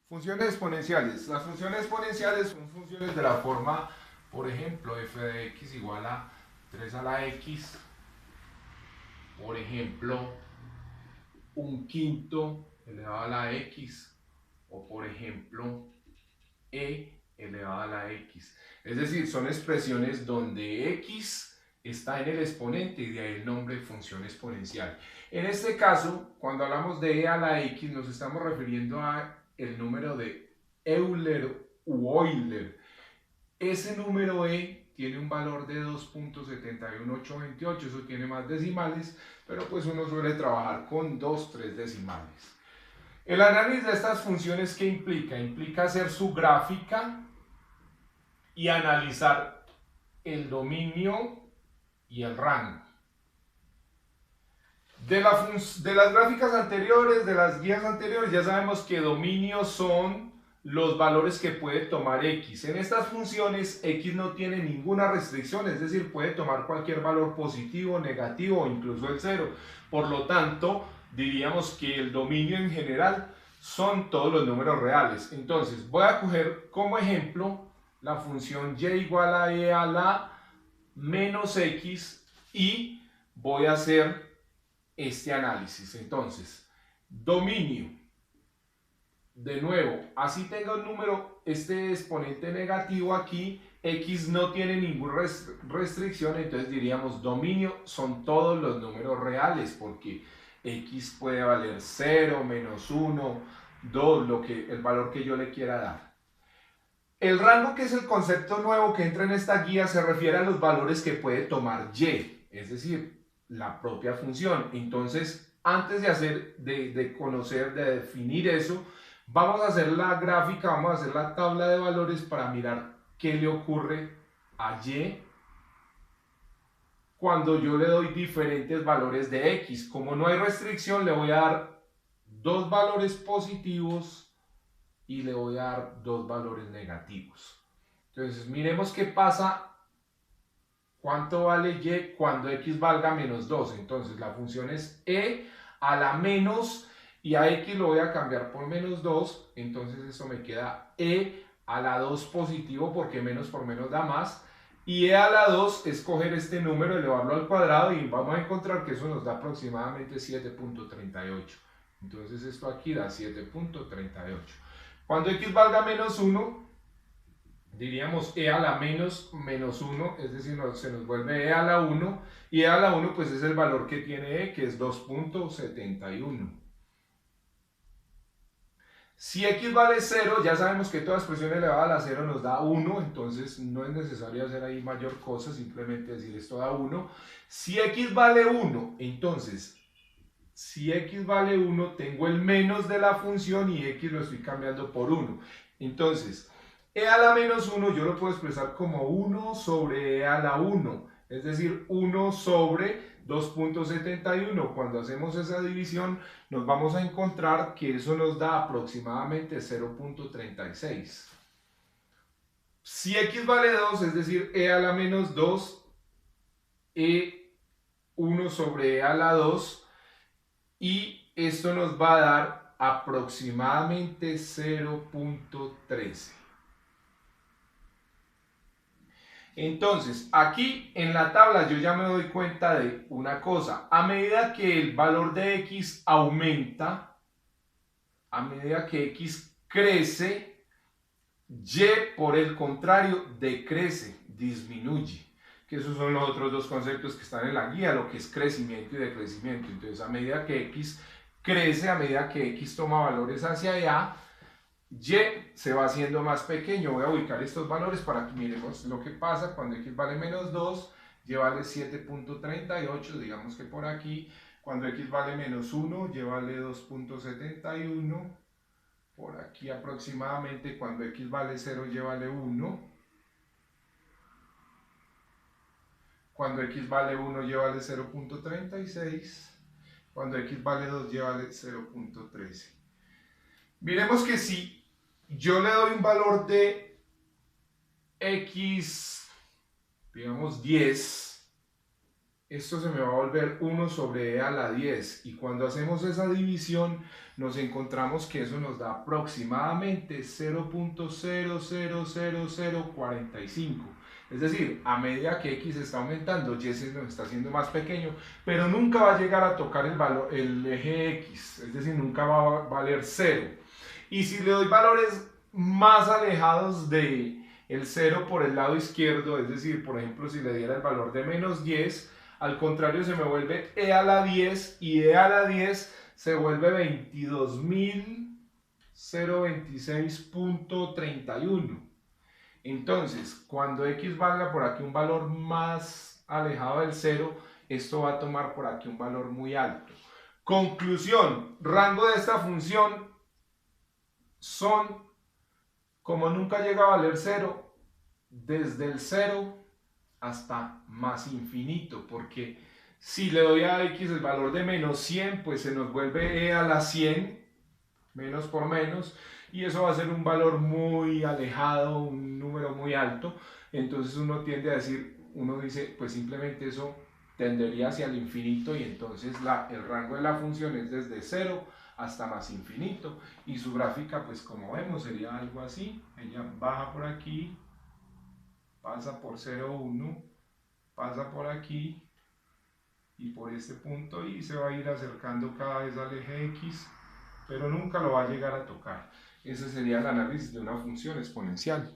Funciones exponenciales. Las funciones exponenciales son funciones de la forma, por ejemplo, f de x igual a 3 a la x, por ejemplo, un quinto elevado a la x, o por ejemplo, elevado a la x. Es decir, son expresiones donde x está en el exponente y de ahí el nombre función exponencial. En este caso, cuando hablamos de e a la x, nos estamos refiriendo a el número de Euler u Euler. Ese número e tiene un valor de 2.71828, eso tiene más decimales, pero pues uno suele trabajar con 2, 3 decimales. El análisis de estas funciones, ¿qué implica? Implica hacer su gráfica y analizar el dominio y el rango. De las gráficas anteriores, de las guías anteriores, ya sabemos que dominios son los valores que puede tomar x. En estas funciones, x no tiene ninguna restricción, es decir, puede tomar cualquier valor positivo, negativo o incluso el cero. Por lo tanto, diríamos que el dominio en general son todos los números reales. Entonces, voy a coger como ejemplo la función y igual a e a la menos x y voy a hacer este análisis. Entonces, dominio. De nuevo, así tenga un número, este exponente negativo aquí, x no tiene ninguna restricción, entonces diríamos dominio son todos los números reales, porque x puede valer 0, menos 1, 2, el valor que yo le quiera dar. El rango, que es el concepto nuevo que entra en esta guía, se refiere a los valores que puede tomar y, es decir, la propia función. Entonces, antes de conocer, de definir eso, vamos a hacer la gráfica, vamos a hacer la tabla de valores para mirar qué le ocurre a y cuando yo le doy diferentes valores de x. Como no hay restricción, le voy a dar dos valores positivos y le voy a dar dos valores negativos. Entonces, miremos qué pasa. ¿Cuánto vale y cuando x valga menos 2? Entonces, la función es e a la menos, y a x lo voy a cambiar por menos 2. Entonces, eso me queda e a la 2 positivo, porque menos por menos da más. Y e a la 2 es coger este número, elevarlo al cuadrado, y vamos a encontrar que eso nos da aproximadamente 7.38. Entonces, esto aquí da 7.38. Cuando x valga menos 1, diríamos e a la menos 1, es decir, se nos vuelve e a la 1, y e a la 1 pues es el valor que tiene e, que es 2.71. Si x vale 0, ya sabemos que toda expresión elevada a la 0 nos da 1, entonces no es necesario hacer ahí mayor cosa, simplemente decir esto da 1. Si x vale 1, entonces, si x vale 1, tengo el menos de la función y x lo estoy cambiando por 1. Entonces, e a la menos 1 yo lo puedo expresar como 1 sobre e a la 1, es decir, 1 sobre 2.71. Cuando hacemos esa división nos vamos a encontrar que eso nos da aproximadamente 0.36. Si x vale 2, es decir, e a la menos 2, e1 sobre e a la 2, y esto nos va a dar aproximadamente 0.13. Entonces, aquí en la tabla yo ya me doy cuenta de una cosa. A medida que el valor de x aumenta, a medida que x crece, y por el contrario decrece, disminuye. Que esos son los otros dos conceptos que están en la guía, lo que es crecimiento y decrecimiento. Entonces, a medida que x crece, a medida que x toma valores hacia allá, y se va haciendo más pequeño. Voy a ubicar estos valores para que miremos lo que pasa cuando x vale menos 2, y vale 7.38, digamos que por aquí. Cuando x vale menos 1, y vale 2.71. Por aquí aproximadamente, cuando x vale 0, y vale 1. Cuando x vale 1, y vale 0.36. Cuando x vale 2, y vale 0.13. Miremos que si yo le doy un valor de x, digamos 10, esto se me va a volver 1 sobre e a la 10 y cuando hacemos esa división nos encontramos que eso nos da aproximadamente 0.000045. Es decir, a medida que x está aumentando, y se nos está haciendo más pequeño, pero nunca va a llegar a tocar el eje x, es decir, nunca va a valer 0. Y si le doy valores más alejados de el 0 por el lado izquierdo, es decir, por ejemplo, si le diera el valor de -10, al contrario se me vuelve e a la 10 y e a la 10 se vuelve 22.026.31. Entonces, cuando x valga por aquí un valor más alejado del 0, esto va a tomar por aquí un valor muy alto. Conclusión, rango de esta función son, como nunca llega a valer 0, desde el 0 hasta más infinito, porque si le doy a x el valor de -100, pues se nos vuelve e a la 100, menos por menos, y eso va a ser un valor muy alejado, un número muy alto. Entonces uno tiende a decir, uno dice, pues simplemente eso tendería hacia el infinito, y entonces el rango de la función es desde 0 hasta más infinito, y su gráfica, pues como vemos, sería algo así. Ella baja por aquí, pasa por 0, 1, pasa por aquí y por este punto, y se va a ir acercando cada vez al eje x, pero nunca lo va a llegar a tocar. Ese sería el análisis de una función exponencial.